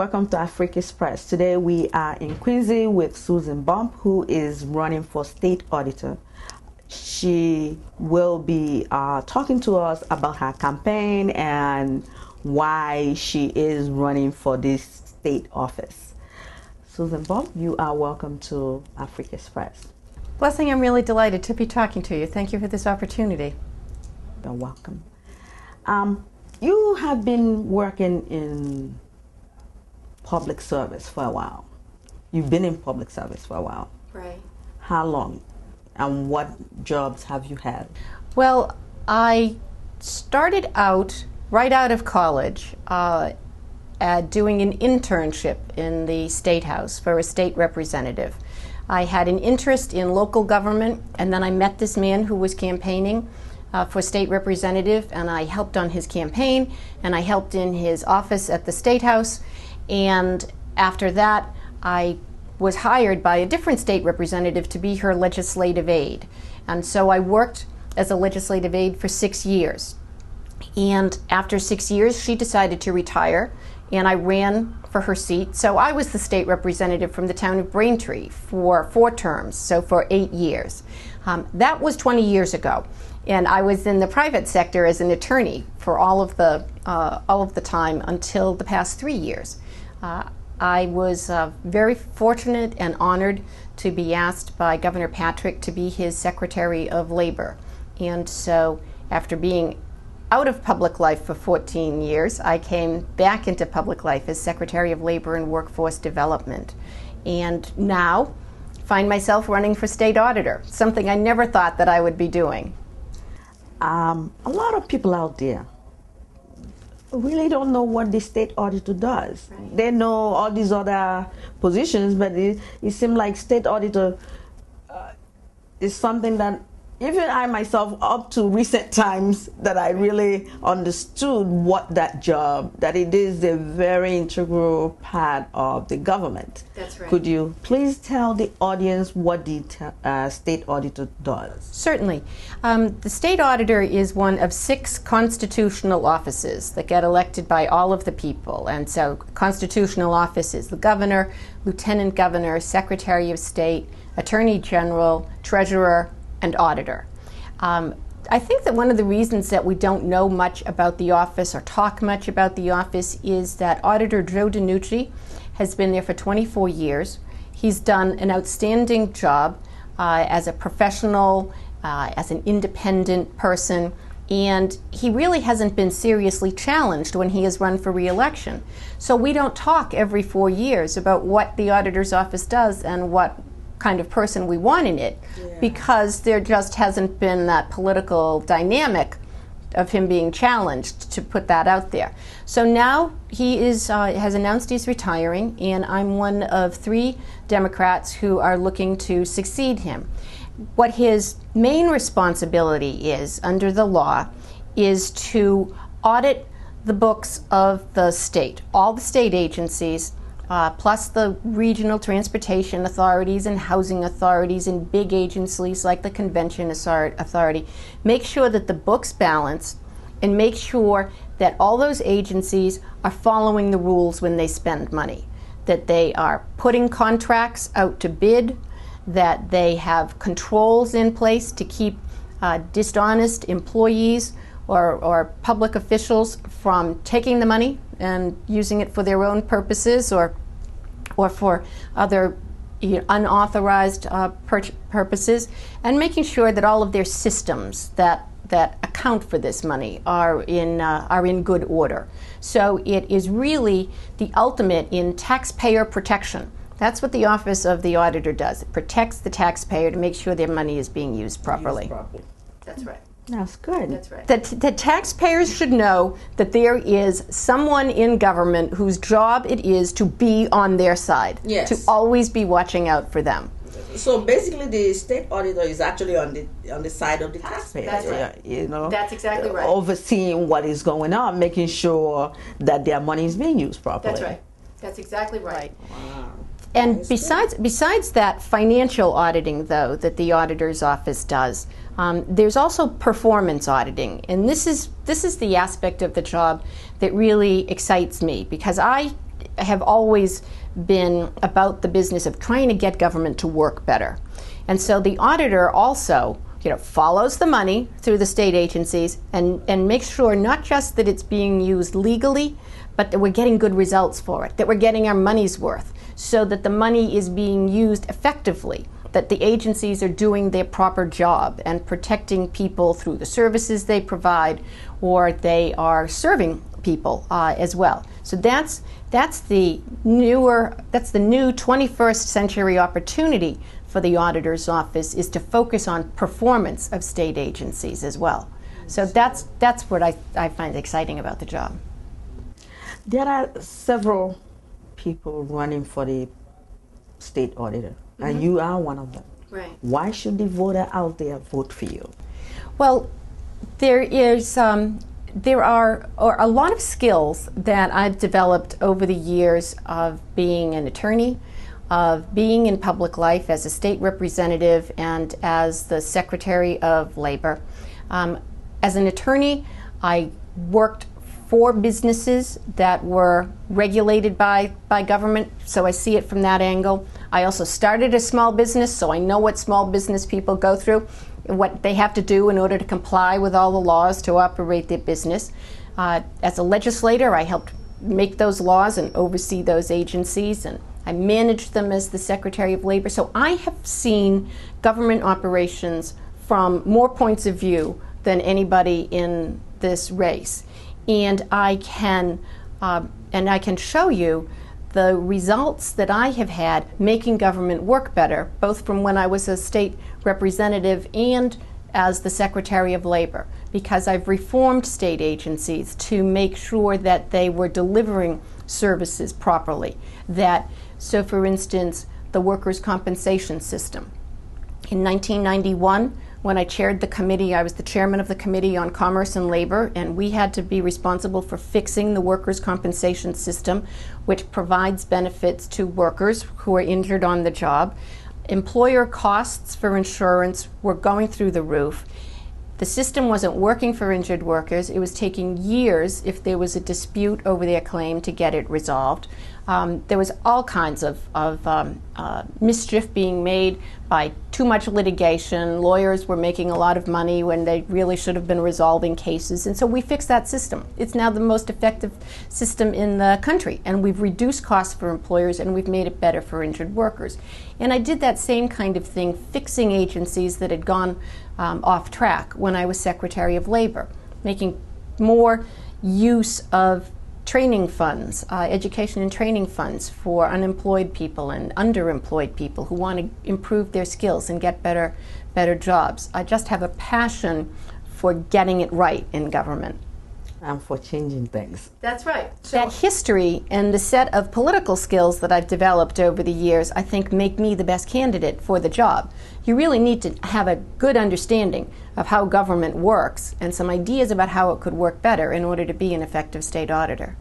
Welcome to Afrik Express. Today we are in Quincy with Suzanne, who is running for state auditor. She will be talking to us about her campaign and why she is running for this state office. Suzanne, you are welcome to Afrik Express. Blessing, I'm really delighted to be talking to you. Thank you for this opportunity. You're welcome. You have been working in public service for a while. You've been in public service for a while. Right. How long? And what jobs have you had? Well, I started out right out of college doing an internship in the State House for a state representative. I had an interest in local government, and then I met this man who was campaigning for state representative, and I helped on his campaign, and I helped in his office at the State House. And after that, I was hired by a different state representative to be her legislative aide. And so I worked as a legislative aide for 6 years. And after 6 years, she decided to retire, and I ran for her seat. So I was the state representative from the town of Braintree for 4 terms, so for 8 years. That was 20 years ago. And I was in the private sector as an attorney for all of the time until the past 3 years. I was very fortunate and honored to be asked by Governor Patrick to be his Secretary of Labor. And so after being out of public life for 14 years, I came back into public life as Secretary of Labor and Workforce Development. And now find myself running for state auditor, something I never thought that I would be doing. A lot of people out there really don't know what the state auditor does. Right. They know all these other positions, but it seems like state auditor is something that even I myself, up to recent times, that I really understood what that job, that it is a very integral part of the government. That's right. Could you please tell the audience what the state auditor does? Certainly. The state auditor is one of 6 constitutional offices that get elected by all of the people. And so constitutional office is the governor, lieutenant governor, secretary of state, attorney general, treasurer, and auditor. I think that one of the reasons that we don't know much about the office or talk much about the office is that Auditor Joe DiNucci has been there for 24 years. He's done an outstanding job as a professional, as an independent person, and he really hasn't been seriously challenged when he has run for re-election. So we don't talk every 4 years about what the auditor's office does and what kind of person we want in it, because there just hasn't been that political dynamic of him being challenged to put that out there. So now he has announced he's retiring, and I'm one of 3 Democrats who are looking to succeed him. What his main responsibility is under the law is to audit the books of the state, all the state agencies, plus the regional transportation authorities and housing authorities and big agencies like the Convention Authority. Make sure that the books balance, and make sure that all those agencies are following the rules when they spend money, that they are putting contracts out to bid, that they have controls in place to keep dishonest employees or public officials from taking the money and using it for their own purposes or for other unauthorized purposes, and making sure that all of their systems that account for this money are in good order. So it is really the ultimate in taxpayer protection. That's what the Office of the Auditor does. It protects the taxpayer to make sure their money is being used properly. That's right. That's good. That's right. The taxpayers should know that there is someone in government whose job it is to be on their side, to always be watching out for them. So basically, the state auditor is actually on the side of the taxpayer. That's right. You know, that's exactly right. Overseeing what is going on, making sure that their money is being used properly. That's right. That's exactly right. Wow. And besides that financial auditing, though, that the auditor's office does, there's also performance auditing, and this is the aspect of the job that really excites me, because I have always been about the business of trying to get government to work better. And so the auditor also, follows the money through the state agencies and makes sure not just that it's being used legally, but that we're getting good results for it, that we're getting our money's worth, so that the money is being used effectively, that the agencies are doing their proper job and protecting people through the services they provide, or they are serving people as well. So that's the new 21st century opportunity for the auditor's office, is to focus on performance of state agencies as well. So that's what I find exciting about the job. There are several people running for the state auditor, and you are one of them. Right. Why should the voter out there vote for you? Well, there are a lot of skills that I've developed over the years of being an attorney, of being in public life as a state representative and as the Secretary of Labor. As an attorney, I worked for businesses that were regulated by government, so I see it from that angle. I also started a small business, so I know what small business people go through, what they have to do in order to comply with all the laws to operate their business. As a legislator, I helped make those laws and oversee those agencies, and I managed them as the Secretary of Labor. So I have seen government operations from more points of view than anybody in this race. And I can show you the results that I have had making government work better, both from when I was a state representative and as the Secretary of Labor, because I've reformed state agencies to make sure that they were delivering services properly. So for instance, the workers' compensation system. In 1991, when I chaired the committee, I was the chairman of the Committee on Commerce and Labor, and we had to be responsible for fixing the workers' compensation system, which provides benefits to workers who are injured on the job. Employer costs for insurance were going through the roof. The system wasn't working for injured workers. It was taking years, if there was a dispute over their claim, to get it resolved. There was all kinds of mischief being made by too much litigation. Lawyers were making a lot of money when they really should have been resolving cases. And so we fixed that system. It's now the most effective system in the country. And we've reduced costs for employers, and we've made it better for injured workers. And I did that same kind of thing, fixing agencies that had gone off track when I was Secretary of Labor, making more use of training funds, education and training funds for unemployed people and underemployed people who want to improve their skills and get better jobs. I just have a passion for getting it right in government. And for changing things. That's right. That history and the set of political skills that I've developed over the years, I think, make me the best candidate for the job. You really need to have a good understanding of how government works and some ideas about how it could work better in order to be an effective state auditor.